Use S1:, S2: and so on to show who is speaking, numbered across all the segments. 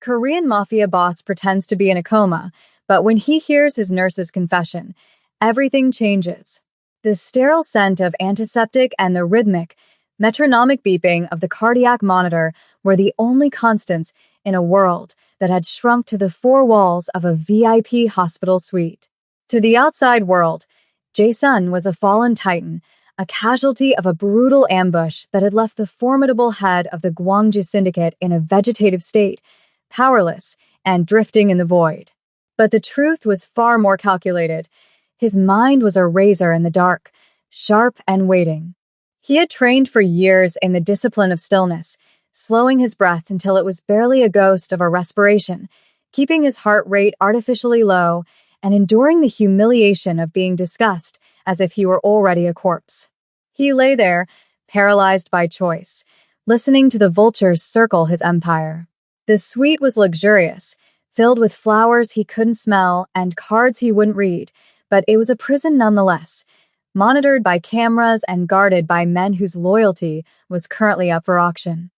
S1: Korean Mafia boss pretends to be in a coma, but when he hears his nurse's confession, everything changes. The sterile scent of antiseptic and the rhythmic, metronomic beeping of the cardiac monitor were the only constants in a world that had shrunk to the four walls of a VIP hospital suite. To the outside world, Jae-sun was a fallen titan, a casualty of a brutal ambush that had left the formidable head of the Gwangju Syndicate in a vegetative state, powerless and drifting in the void. But the truth was far more calculated. His mind was a razor in the dark, sharp and waiting. He had trained for years in the discipline of stillness, slowing his breath until it was barely a ghost of a respiration, keeping his heart rate artificially low, and enduring the humiliation of being discussed as if he were already a corpse. He lay there, paralyzed by choice, listening to the vultures circle his empire. The suite was luxurious, filled with flowers he couldn't smell and cards he wouldn't read, but it was a prison nonetheless, monitored by cameras and guarded by men whose loyalty was currently up for auction.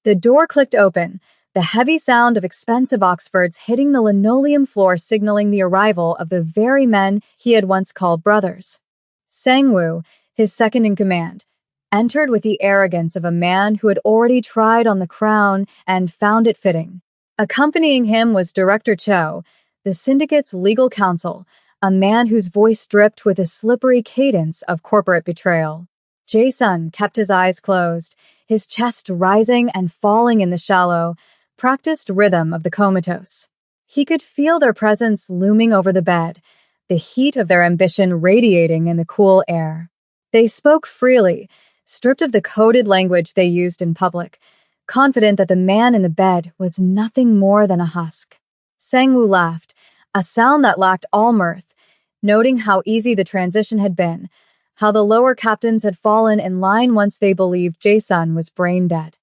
S1: The door clicked open, the heavy sound of expensive Oxfords hitting the linoleum floor signaling the arrival of the very men he had once called brothers. Sang-woo, his second in command, entered with the arrogance of a man who had already tried on the crown and found it fitting. Accompanying him was Director Cho, the syndicate's legal counsel, a man whose voice dripped with a slippery cadence of corporate betrayal. Jae-sun kept his eyes closed, his chest rising and falling in the shallow, practiced rhythm of the comatose. He could feel their presence looming over the bed, the heat of their ambition radiating in the cool air. They spoke freely, stripped of the coded language they used in public, confident that the man in the bed was nothing more than a husk. Sang-woo laughed, a sound that lacked all mirth, noting how easy the transition had been, how the lower captains had fallen in line once they believed Jae-sun was brain dead.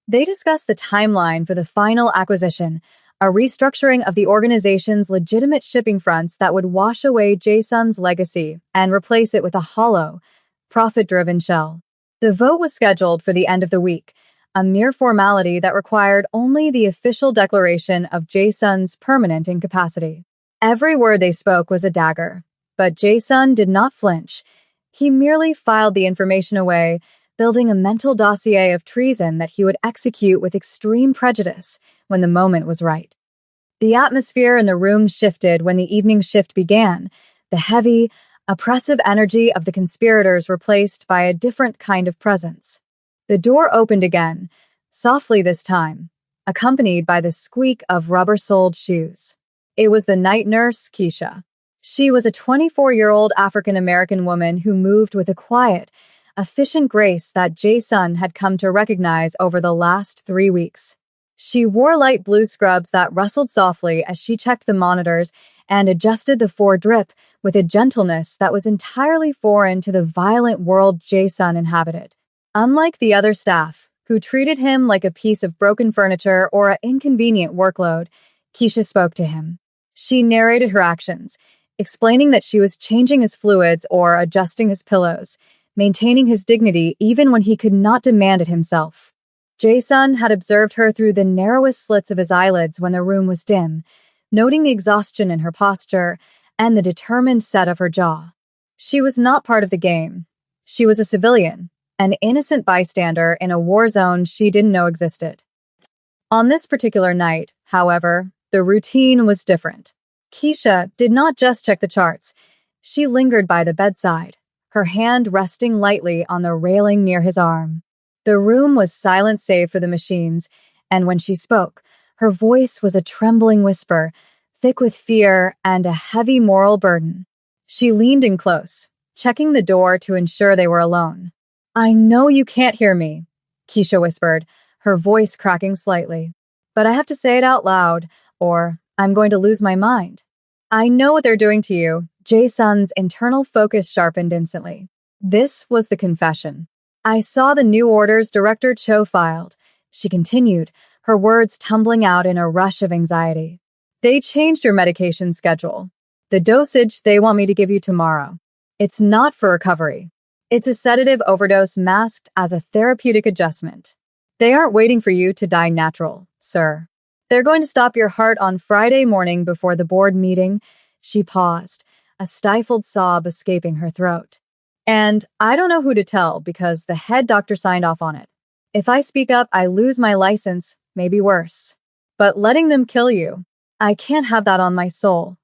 S1: They discussed the timeline for the final acquisition, a restructuring of the organization's legitimate shipping fronts that would wash away Jae-sun's legacy and replace it with a hollow, profit-driven shell. The vote was scheduled for the end of the week, a mere formality that required only the official declaration of Jae-sun's permanent incapacity. Every word they spoke was a dagger, but Jae-sun did not flinch. He merely filed the information away, building a mental dossier of treason that he would execute with extreme prejudice when the moment was right. The atmosphere in the room shifted when the evening shift began, the heavy, oppressive energy of the conspirators replaced by a different kind of presence. The door opened again, softly this time, accompanied by the squeak of rubber-soled shoes. It was the night nurse, Keisha. She was a 24-year-old African-American woman who moved with a quiet, efficient grace that Jae-sun had come to recognize over the last 3 weeks. She wore light blue scrubs that rustled softly as she checked the monitors and adjusted the four-drip with a gentleness that was entirely foreign to the violent world Jae-sun inhabited. Unlike the other staff, who treated him like a piece of broken furniture or an inconvenient workload, Keisha spoke to him. She narrated her actions, explaining that she was changing his fluids or adjusting his pillows, maintaining his dignity even when he could not demand it himself. Jae-sun had observed her through the narrowest slits of his eyelids when the room was dim, noting the exhaustion in her posture and the determined set of her jaw. She was not part of the game. She was a civilian, an innocent bystander in a war zone she didn't know existed. On this particular night, however, the routine was different. Keisha did not just check the charts. She lingered by the bedside, her hand resting lightly on the railing near his arm. The room was silent save for the machines, and when she spoke, her voice was a trembling whisper, thick with fear and a heavy moral burden. She leaned in close, checking the door to ensure they were alone. "I know you can't hear me," Keisha whispered, her voice cracking slightly. "But I have to say it out loud, or I'm going to lose my mind. I know what they're doing to you." Jae-sun's internal focus sharpened instantly. This was the confession. "I saw the new orders Director Cho filed," she continued, her words tumbling out in a rush of anxiety. "They changed your medication schedule. The dosage they want me to give you tomorrow. It's not for recovery. It's a sedative overdose masked as a therapeutic adjustment. They aren't waiting for you to die natural, sir." They're going to stop your heart on Friday morning before the board meeting. She paused, a stifled sob escaping her throat. And I don't know who to tell because the head doctor signed off on it. If I speak up, I lose my license, maybe worse. But letting them kill you, I can't have that on my soul.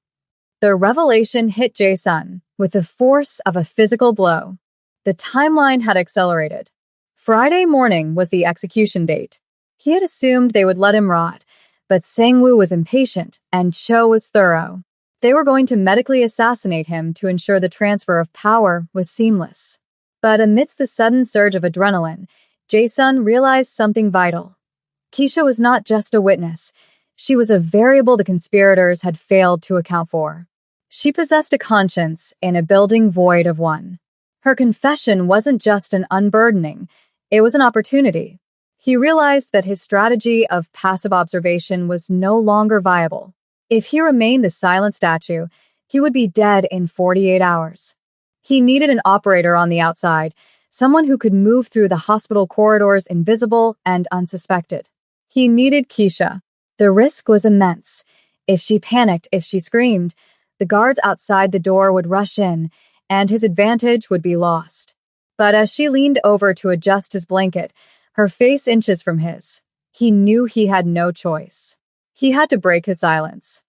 S1: The revelation hit Jae-sun with the force of a physical blow. The timeline had accelerated. Friday morning was the execution date. He had assumed they would let him rot, but Sang-woo was impatient and Cho was thorough. They were going to medically assassinate him to ensure the transfer of power was seamless. But amidst the sudden surge of adrenaline, Jae-sun realized something vital. Keisha was not just a witness. She was a variable the conspirators had failed to account for. She possessed a conscience in a building void of one. Her confession wasn't just an unburdening, it was an opportunity. He realized that his strategy of passive observation was no longer viable. If he remained the silent statue, he would be dead in 48 hours. He needed an operator on the outside, someone who could move through the hospital corridors invisible and unsuspected. He needed Keisha. The risk was immense. If she panicked, if she screamed, the guards outside the door would rush in, and his advantage would be lost. But as she leaned over to adjust his blanket, her face inches from his, he knew he had no choice. He had to break his silence.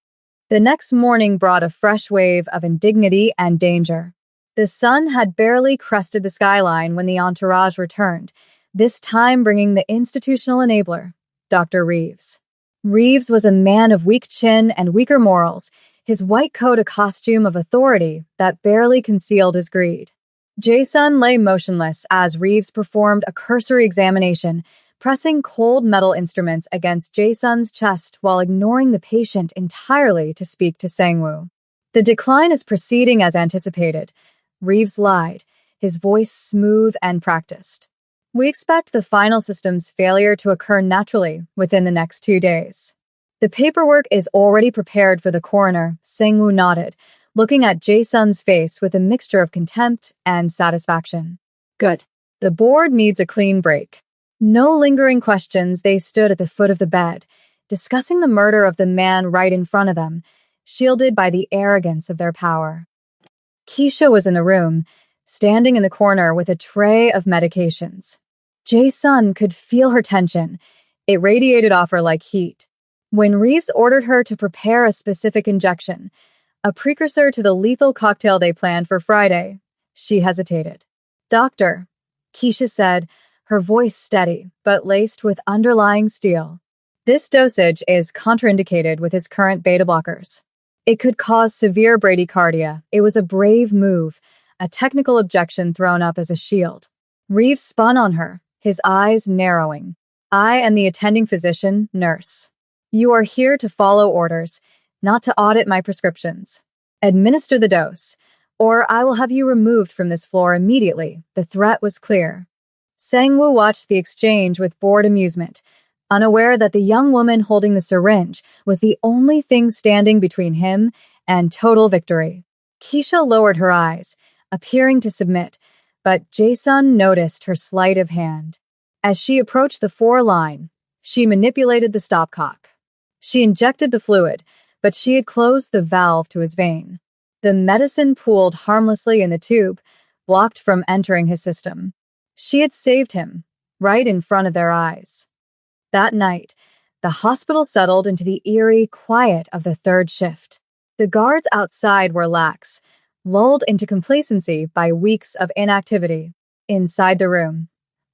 S1: The next morning brought a fresh wave of indignity and danger. The sun had barely crested the skyline when the entourage returned, this time bringing the institutional enabler, Dr. Reeves. Reeves was a man of weak chin and weaker morals, his white coat a costume of authority that barely concealed his greed. Jae-sun lay motionless as Reeves performed a cursory examination, pressing cold metal instruments against Jae-sun's chest while ignoring the patient entirely to speak to Sang-woo. The decline is proceeding as anticipated. Reeves lied, his voice smooth and practiced. We expect the final system's failure to occur naturally within the next 2 days. The paperwork is already prepared for the coroner, Sang-woo nodded, looking at Jae-sun's face with a mixture of contempt and satisfaction. Good. The board needs a clean break. No lingering questions. They stood at the foot of the bed, discussing the murder of the man right in front of them, shielded by the arrogance of their power. Keisha was in the room, standing in the corner with a tray of medications. Jae-sun could feel her tension. It radiated off her like heat. When Reeves ordered her to prepare a specific injection, a precursor to the lethal cocktail they planned for Friday, she hesitated. Doctor, Keisha said, her voice steady, but laced with underlying steel. This dosage is contraindicated with his current beta blockers. It could cause severe bradycardia. It was a brave move, a technical objection thrown up as a shield. Reeves spun on her, his eyes narrowing. I am the attending physician, nurse. You are here to follow orders, not to audit my prescriptions. Administer the dose, or I will have you removed from this floor immediately. The threat was clear. Sang-woo watched the exchange with bored amusement, unaware that the young woman holding the syringe was the only thing standing between him and total victory. Keisha lowered her eyes, appearing to submit, but Jae-sun noticed her sleight of hand. As she approached the 4-line, she manipulated the stopcock. She injected the fluid, but she had closed the valve to his vein. The medicine pooled harmlessly in the tube, blocked from entering his system. She had saved him, right in front of their eyes. That night, the hospital settled into the eerie quiet of the third shift. The guards outside were lax, lulled into complacency by weeks of inactivity. Inside the room,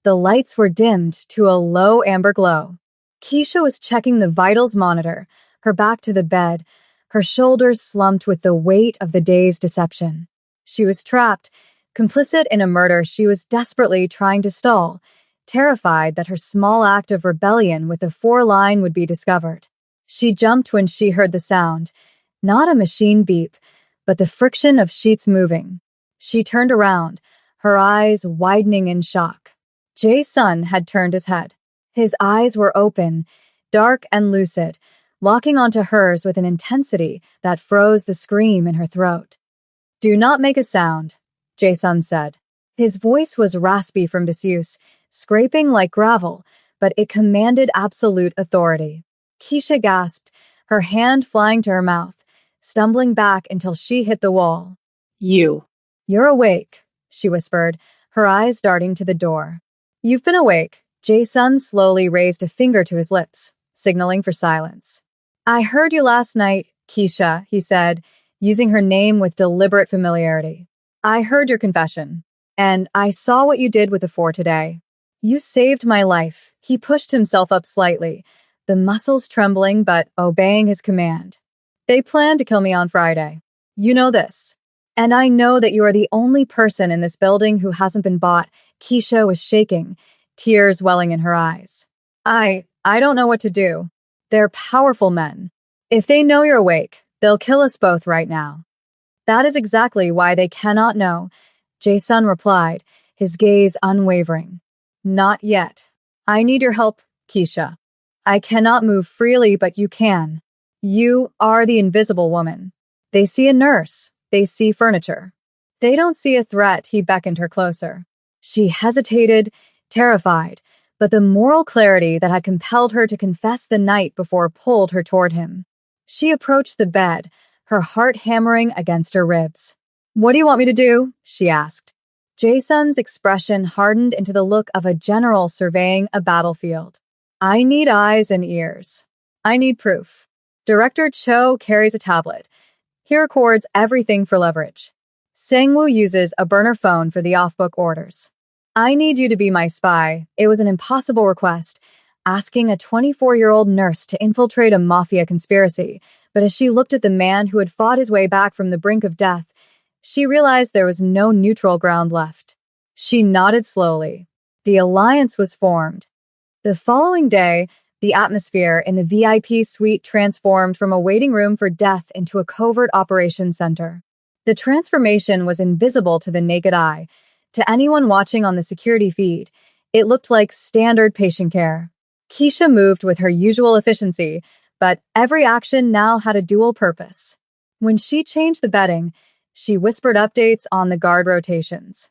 S1: the lights were dimmed to a low amber glow. Keisha was checking the vitals monitor, her back to the bed, her shoulders slumped with the weight of the day's deception. She was trapped, complicit in a murder she was desperately trying to stall, terrified that her small act of rebellion with the 4-line would be discovered. She jumped when she heard the sound, not a machine beep, but the friction of sheets moving. She turned around, her eyes widening in shock. Jae-sun had turned his head. His eyes were open, dark and lucid, locking onto hers with an intensity that froze the scream in her throat. Do not make a sound, Jae-sun said. His voice was raspy from disuse, scraping like gravel, but it commanded absolute authority. Keisha gasped, her hand flying to her mouth, stumbling back until she hit the wall.
S2: You.
S1: You're awake, she whispered, her eyes darting to the door. You've been awake. Jason slowly raised a finger to his lips, signaling for silence. I heard you last night, Keisha, he said, using her name with deliberate familiarity. I heard your confession, and I saw what you did with the 4 today. You saved my life. He pushed himself up slightly, the muscles trembling but obeying his command. They planned to kill me on Friday. You know this. And I know that you are the only person in this building who hasn't been bought. Keisha was shaking, tears welling in her eyes. I don't know what to do. They're powerful men. If they know you're awake, they'll kill us both right now. That is exactly why they cannot know, Jason replied, his gaze unwavering. Not yet. I need your help, Keisha. I cannot move freely, but you can. You are the invisible woman. They see a nurse. They see furniture. They don't see a threat. He beckoned her closer. She hesitated, terrified, but the moral clarity that had compelled her to confess the night before pulled her toward him. She approached the bed, her heart hammering against her ribs. What do you want me to do? She asked. Jason's expression hardened into the look of a general surveying a battlefield. I need eyes and ears. I need proof. Director Cho carries a tablet. He records everything for leverage. Sang-woo uses a burner phone for the off-book orders. I need you to be my spy. It was an impossible request, asking a 24-year-old nurse to infiltrate a Mafia conspiracy, but as she looked at the man who had fought his way back from the brink of death, she realized there was no neutral ground left. She nodded slowly. The alliance was formed. The following day, the atmosphere in the VIP suite transformed from a waiting room for death into a covert operations center. The transformation was invisible to the naked eye. To anyone watching on the security feed, it looked like standard patient care. Keisha moved with her usual efficiency, but every action now had a dual purpose. When she changed the bedding, she whispered updates on the guard rotations.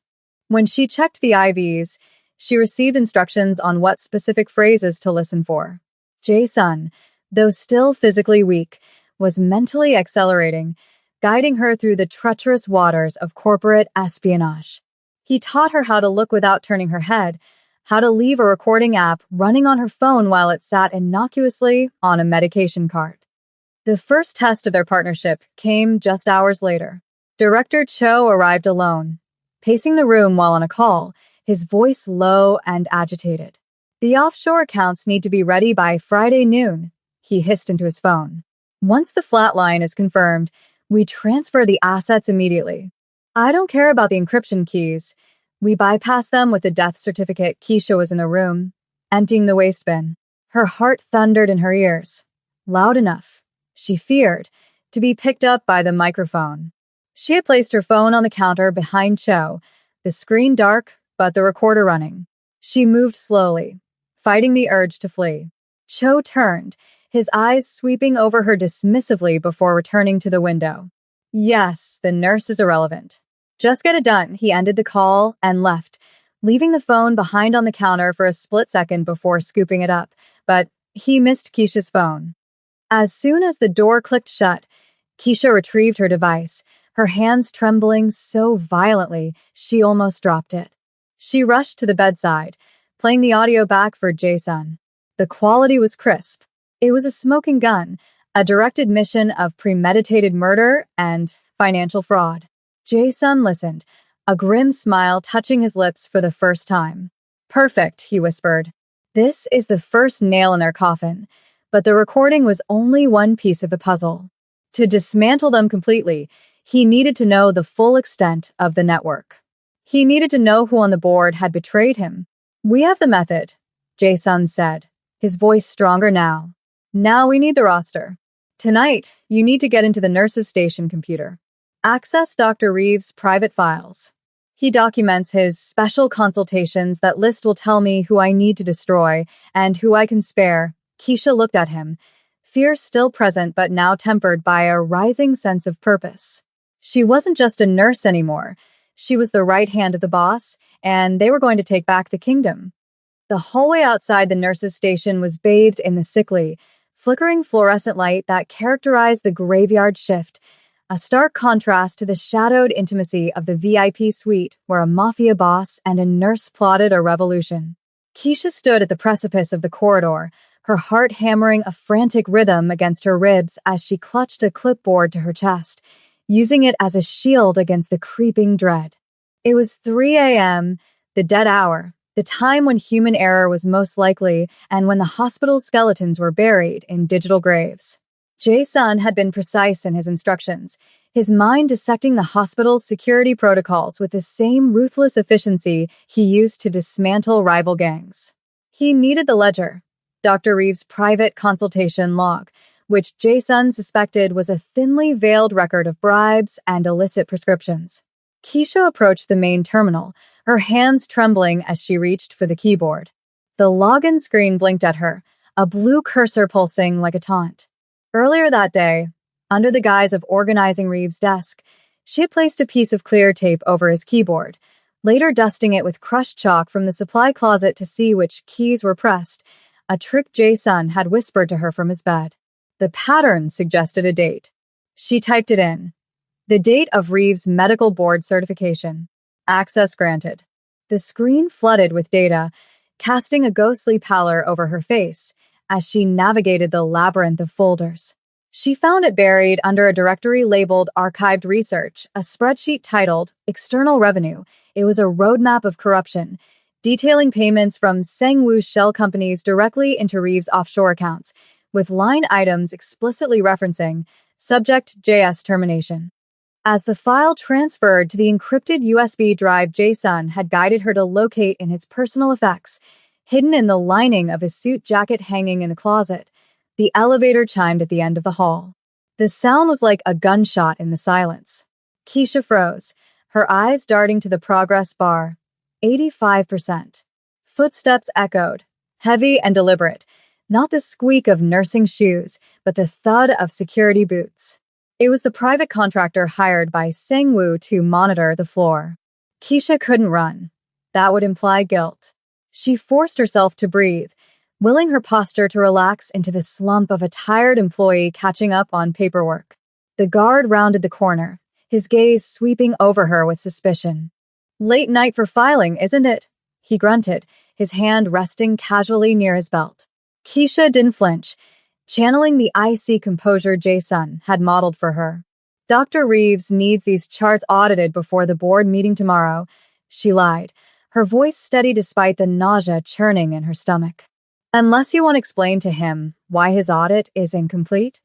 S1: When she checked the IVs, she received instructions on what specific phrases to listen for. Jason, though still physically weak, was mentally accelerating, guiding her through the treacherous waters of corporate espionage. He taught her how to look without turning her head, how to leave a recording app running on her phone while it sat innocuously on a medication cart. The first test of their partnership came just hours later. Director Cho arrived alone, pacing the room while on a call, his voice low and agitated. The offshore accounts need to be ready by Friday noon, he hissed into his phone. Once the flatline is confirmed, we transfer the assets immediately. I don't care about the encryption keys. We bypass them with the death certificate. Keisha was in the room, emptying the waste bin. Her heart thundered in her ears, loud enough, she feared, to be picked up by the microphone. She had placed her phone on the counter behind Cho, the screen dark, but the recorder running. She moved slowly, fighting the urge to flee. Cho turned, his eyes sweeping over her dismissively before returning to the window. Yes, the nurse is irrelevant. Just get it done. He ended the call and left, leaving the phone behind on the counter for a split second before scooping it up, but he missed Keisha's phone. As soon as the door clicked shut, Keisha retrieved her device, her hands trembling so violently she almost dropped it. She rushed to the bedside, playing the audio back for Jason. The quality was crisp. It was a smoking gun, a direct admission of premeditated murder and financial fraud. Jason listened, a grim smile touching his lips for the first time. Perfect, he whispered. This is the first nail in their coffin, but the recording was only one piece of the puzzle. To dismantle them completely, he needed to know the full extent of the network. He needed to know who on the board had betrayed him. We have the method, Jason said, his voice stronger now. Now we need the roster. Tonight, you need to get into the nurse's station computer. Access Dr. Reeves' private files. He documents his special consultations. That list will tell me who I need to destroy and who I can spare. Keisha looked at him, fear still present but now tempered by a rising sense of purpose. She wasn't just a nurse anymore. She was the right hand of the boss, and they were going to take back the kingdom. The hallway outside the nurse's station was bathed in the sickly, flickering fluorescent light that characterized the graveyard shift, a stark contrast to the shadowed intimacy of the VIP suite where a mafia boss and a nurse plotted a revolution. Keisha stood at the precipice of the corridor, her heart hammering a frantic rhythm against her ribs as she clutched a clipboard to her chest, using it as a shield against the creeping dread. It was 3 a.m., the dead hour, the time when human error was most likely and when the hospital's skeletons were buried in digital graves. Jae-sun had been precise in his instructions, his mind dissecting the hospital's security protocols with the same ruthless efficiency he used to dismantle rival gangs. He needed the ledger, Dr. Reeves' private consultation log, which Jae-sun suspected was a thinly veiled record of bribes and illicit prescriptions. Keisha approached the main terminal, her hands trembling as she reached for the keyboard. The login screen blinked at her, a blue cursor pulsing like a taunt. Earlier that day, under the guise of organizing Reeves' desk, she had placed a piece of clear tape over his keyboard, later dusting it with crushed chalk from the supply closet to see which keys were pressed, a trick Jae-sun had whispered to her from his bed. The pattern suggested a date. She typed it in. The date of Reeves' medical board certification. Access granted. The screen flooded with data, casting a ghostly pallor over her face as she navigated the labyrinth of folders. She found it buried under a directory labeled Archived Research, a spreadsheet titled External Revenue. It was a roadmap of corruption, detailing payments from Sangwoo shell companies directly into Reeves' offshore accounts, with line items explicitly referencing subject JS termination. As the file transferred to the encrypted USB drive Jae-sun had guided her to locate in his personal effects, hidden in the lining of his suit jacket hanging in the closet, the elevator chimed at the end of the hall. The sound was like a gunshot in the silence. Keisha froze, her eyes darting to the progress bar. 85%. Footsteps echoed, heavy and deliberate, not the squeak of nursing shoes, but the thud of security boots. It was the private contractor hired by Sangwoo to monitor the floor. Keisha couldn't run. That would imply guilt. She forced herself to breathe, willing her posture to relax into the slump of a tired employee catching up on paperwork. The guard rounded the corner, his gaze sweeping over her with suspicion. "Late night for filing, isn't it?" he grunted, his hand resting casually near his belt. Keisha didn't flinch, channeling the icy composure Jae-sun had modeled for her. "Dr. Reeves needs these charts audited before the board meeting tomorrow," she lied, her voice steady despite the nausea churning in her stomach. "Unless you want to explain to him why his audit is incomplete?"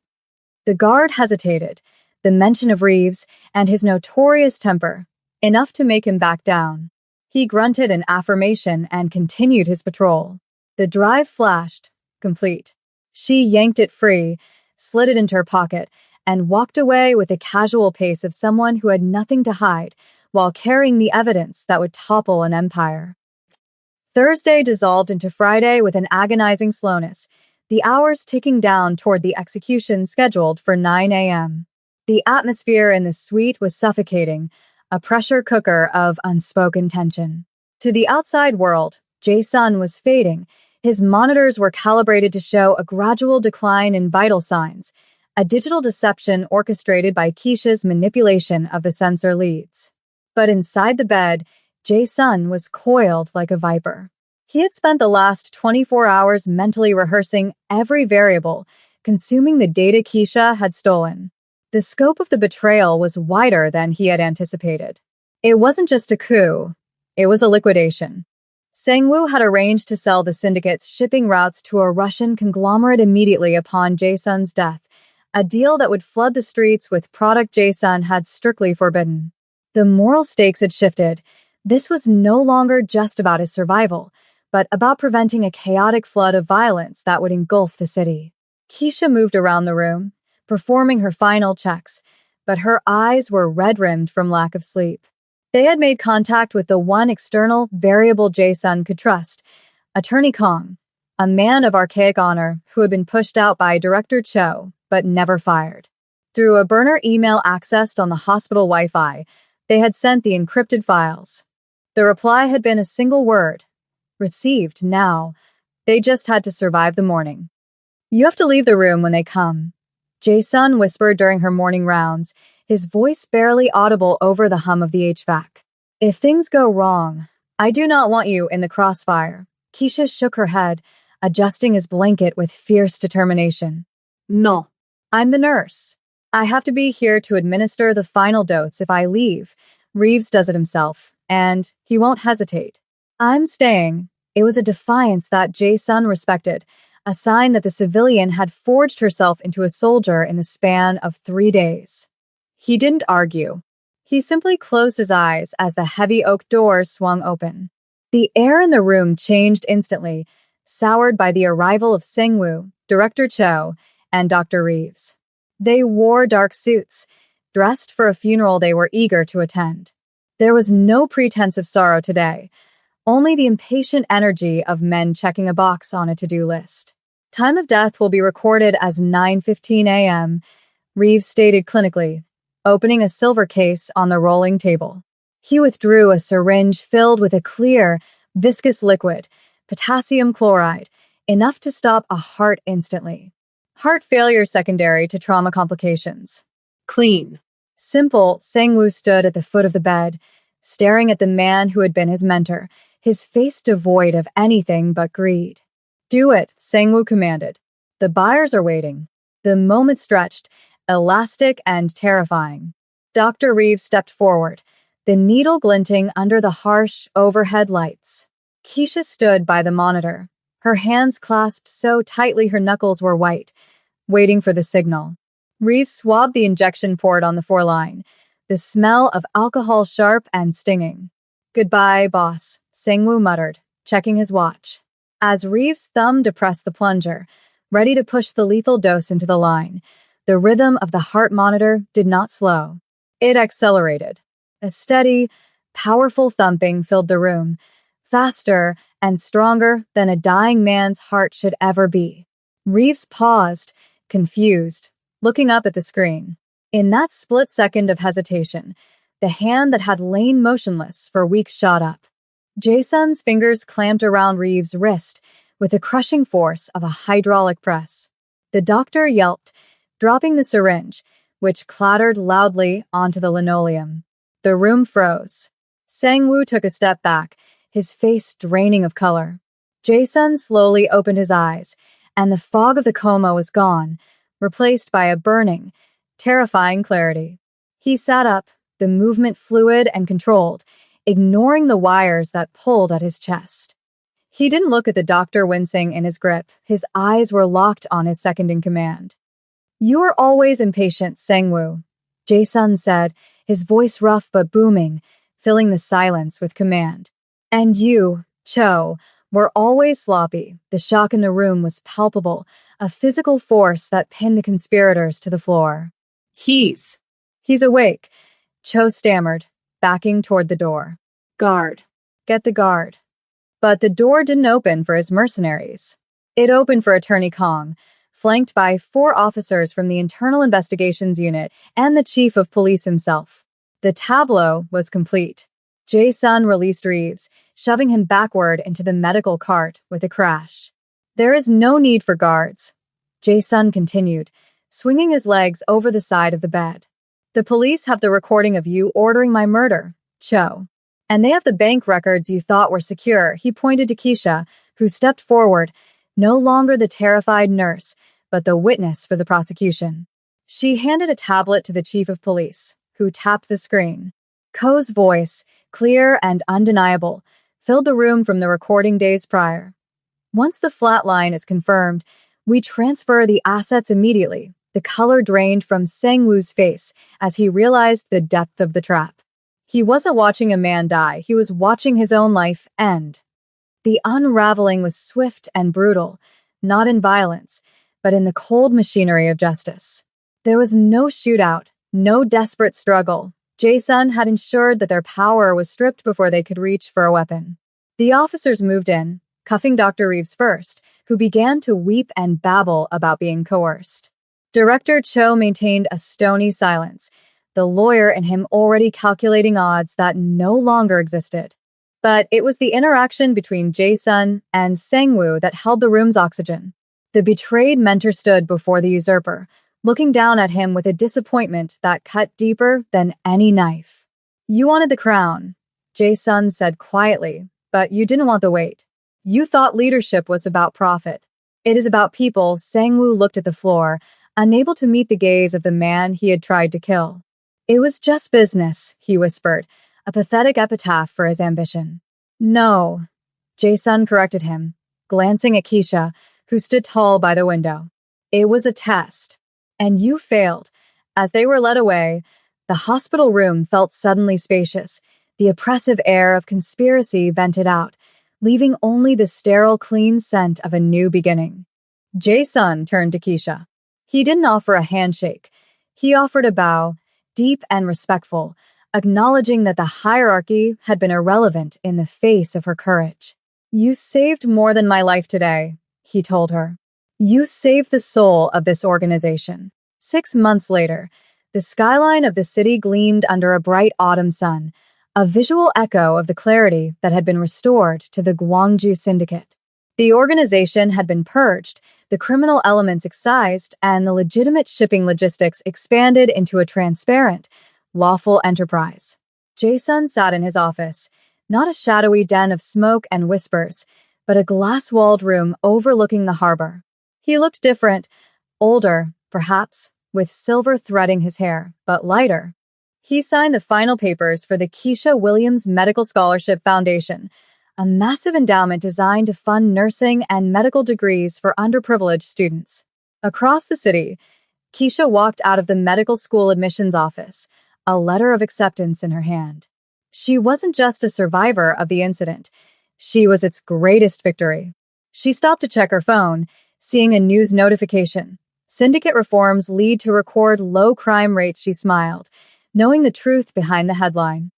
S1: The guard hesitated, the mention of Reeves and his notorious temper, enough to make him back down. He grunted an affirmation and continued his patrol. The drive flashed, complete. She yanked it free, slid it into her pocket, and walked away with the casual pace of someone who had nothing to hide while carrying the evidence that would topple an empire. Thursday dissolved into Friday with an agonizing slowness, the hours ticking down toward the execution scheduled for 9 a.m. The atmosphere in the suite was suffocating, a pressure cooker of unspoken tension. To the outside world, Jae-sun was fading. His monitors were calibrated to show a gradual decline in vital signs, a digital deception orchestrated by Keisha's manipulation of the sensor leads. But inside the bed, Jae-sun was coiled like a viper. He had spent the last 24 hours mentally rehearsing every variable, consuming the data Keisha had stolen. The scope of the betrayal was wider than he had anticipated. It wasn't just a coup, it was a liquidation. Sangwoo had arranged to sell the syndicate's shipping routes to a Russian conglomerate immediately upon Jae-sun's death, a deal that would flood the streets with product Jae-sun had strictly forbidden. The moral stakes had shifted. This was no longer just about his survival, but about preventing a chaotic flood of violence that would engulf the city. Keisha moved around the room, performing her final checks, but her eyes were red-rimmed from lack of sleep. They had made contact with the one external variable Jae-sun could trust, Attorney Kong, a man of archaic honor who had been pushed out by Director Cho, but never fired. Through a burner email accessed on the hospital Wi-Fi, they had sent the encrypted files. The reply had been a single word. Received now. They just had to survive the morning. You have to leave the room when they come, Jae-sun whispered during her morning rounds, his voice barely audible over the hum of the HVAC. If things go wrong, I do not want you in the crossfire. Keisha shook her head, adjusting his blanket with fierce determination.
S2: No.
S1: I'm the nurse. I have to be here to administer the final dose if I leave. Reeves does it himself, and he won't hesitate. I'm staying. It was a defiance that Jae-sun respected, a sign that the civilian had forged herself into a soldier in the span of 3 days. He didn't argue. He simply closed his eyes as the heavy oak doors swung open. The air in the room changed instantly, soured by the arrival of Sang-woo, Director Cho, and Dr. Reeves. They wore dark suits, dressed for a funeral they were eager to attend. There was no pretense of sorrow today, only the impatient energy of men checking a box on a to-do list. Time of death will be recorded as 9:15 a.m., Reeves stated clinically, opening a silver case on the rolling table. He withdrew a syringe filled with a clear, viscous liquid, potassium chloride, enough to stop a heart instantly. Heart failure secondary to trauma complications.
S2: Clean.
S1: Simple, Sang-woo stood at the foot of the bed, staring at the man who had been his mentor, his face devoid of anything but greed. Do it, Sang-woo commanded. The buyers are waiting. The moment stretched, elastic and terrifying. Dr. Reeves stepped forward, the needle glinting under the harsh overhead lights. Keisha stood by the monitor, her hands clasped so tightly her knuckles were white, waiting for the signal. Reeves swabbed the injection port on the foreline, the smell of alcohol sharp and stinging. Goodbye, boss, Sang-woo muttered, checking his watch. As Reeves' thumb depressed the plunger, ready to push the lethal dose into the line, the rhythm of the heart monitor did not slow. It accelerated. A steady, powerful thumping filled the room, faster and stronger than a dying man's heart should ever be. Reeves paused, confused, looking up at the screen. In that split second of hesitation, the hand that had lain motionless for weeks shot up. Jae-sun's fingers clamped around Reeves' wrist with the crushing force of a hydraulic press. The doctor yelped, dropping the syringe, which clattered loudly onto the linoleum. The room froze. Sang-woo took a step back, his face draining of color. Jae-sun slowly opened his eyes, and the fog of the coma was gone, replaced by a burning, terrifying clarity. He sat up, the movement fluid and controlled, ignoring the wires that pulled at his chest. He didn't look at the doctor wincing in his grip. His eyes were locked on his second-in-command. You are always impatient, Sang-woo, Jae-sun said, his voice rough but booming, filling the silence with command. And you, Cho, were always sloppy. The shock in the room was palpable, a physical force that pinned the conspirators to the floor.
S2: He's
S1: awake, Cho stammered, backing toward the door.
S2: Guard.
S1: Get the guard. But the door didn't open for his mercenaries. It opened for Attorney Kong, flanked by 4 officers from the Internal Investigations Unit and the Chief of Police himself. The tableau was complete. Jae-sun released Reeves, shoving him backward into the medical cart with a crash. There is no need for guards, Jae-sun continued, swinging his legs over the side of the bed. The police have the recording of you ordering my murder, Cho. And they have the bank records you thought were secure, he pointed to Keisha, who stepped forward, no longer the terrified nurse, but the witness for the prosecution. She handed a tablet to the chief of police, who tapped the screen. Ko's voice, clear and undeniable, filled the room from the recording days prior. Once the flatline is confirmed, we transfer the assets immediately. The color drained from Sang-woo's face as he realized the depth of the trap. He wasn't watching a man die, he was watching his own life end. The unraveling was swift and brutal, not in violence, but in the cold machinery of justice. There was no shootout, no desperate struggle. Jae-sun had ensured that their power was stripped before they could reach for a weapon. The officers moved in, cuffing Dr. Reeves first, who began to weep and babble about being coerced. Director Cho maintained a stony silence, the lawyer in him already calculating odds that no longer existed. But it was the interaction between Jae-sun and Sang-woo that held the room's oxygen. The betrayed mentor stood before the usurper, looking down at him with a disappointment that cut deeper than any knife. You wanted the crown, Jae-sun said quietly, but you didn't want the weight. You thought leadership was about profit. It is about people. Sang-woo looked at the floor, unable to meet the gaze of the man he had tried to kill. It was just business, he whispered, a pathetic epitaph for his ambition. No, Jae-sun corrected him, glancing at Keisha, who stood tall by the window. It was a test. And you failed. As they were led away, the hospital room felt suddenly spacious, the oppressive air of conspiracy vented out, leaving only the sterile, clean scent of a new beginning. Jae-sun turned to Keisha. He didn't offer a handshake. He offered a bow, deep and respectful, acknowledging that the hierarchy had been irrelevant in the face of her courage. You saved more than my life today, he told her. You saved the soul of this organization. 6 months later, the skyline of the city gleamed under a bright autumn sun, a visual echo of the clarity that had been restored to the Gwangju Syndicate. The organization had been purged, the criminal elements excised, and the legitimate shipping logistics expanded into a transparent, lawful enterprise. Jae-sun sat in his office, not a shadowy den of smoke and whispers, but a glass-walled room overlooking the harbor. He looked different, older, perhaps, with silver threading his hair, but lighter. He signed the final papers for the Keisha Williams Medical Scholarship Foundation, a massive endowment designed to fund nursing and medical degrees for underprivileged students. Across the city, Keisha walked out of the medical school admissions office, a letter of acceptance in her hand. She wasn't just a survivor of the incident. She was its greatest victory. She stopped to check her phone, seeing a news notification. Syndicate reforms lead to record low crime rates. She smiled, knowing the truth behind the headline.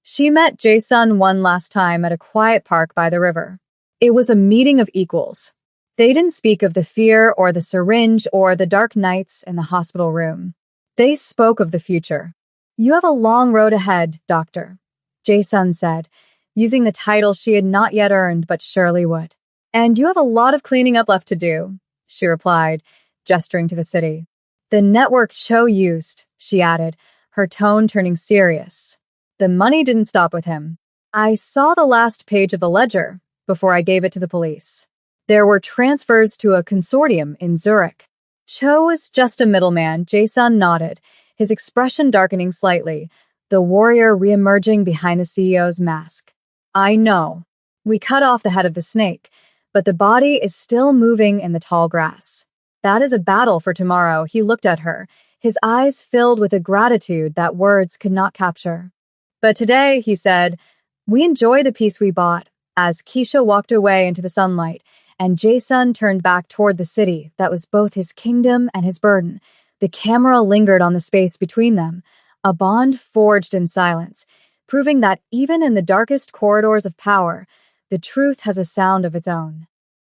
S1: She met Jae-sun one last time at a quiet park by the river. It was a meeting of equals. They didn't speak of the fear or the syringe or the dark nights in the hospital room. They spoke of the future. You have a long road ahead, Doctor, Jae-sun said, using the title she had not yet earned but surely would. And you have a lot of cleaning up left to do, she replied, gesturing to the city. The network Cho used, she added, her tone turning serious. The money didn't stop with him. I saw the last page of the ledger before I gave it to the police. There were transfers to a consortium in Zurich. Cho was just a middleman. Jae-sun nodded, his expression darkening slightly, the warrior reemerging behind the CEO's mask. I know. We cut off the head of the snake, but the body is still moving in the tall grass. That is a battle for tomorrow. He looked at her, his eyes filled with a gratitude that words could not capture. But today, he said, we enjoy the peace we bought, as Keisha walked away into the sunlight, and Jae-sun turned back toward the city that was both his kingdom and his burden. The camera lingered on the space between them, a bond forged in silence, proving that even in the darkest corridors of power, the truth has a sound of its own.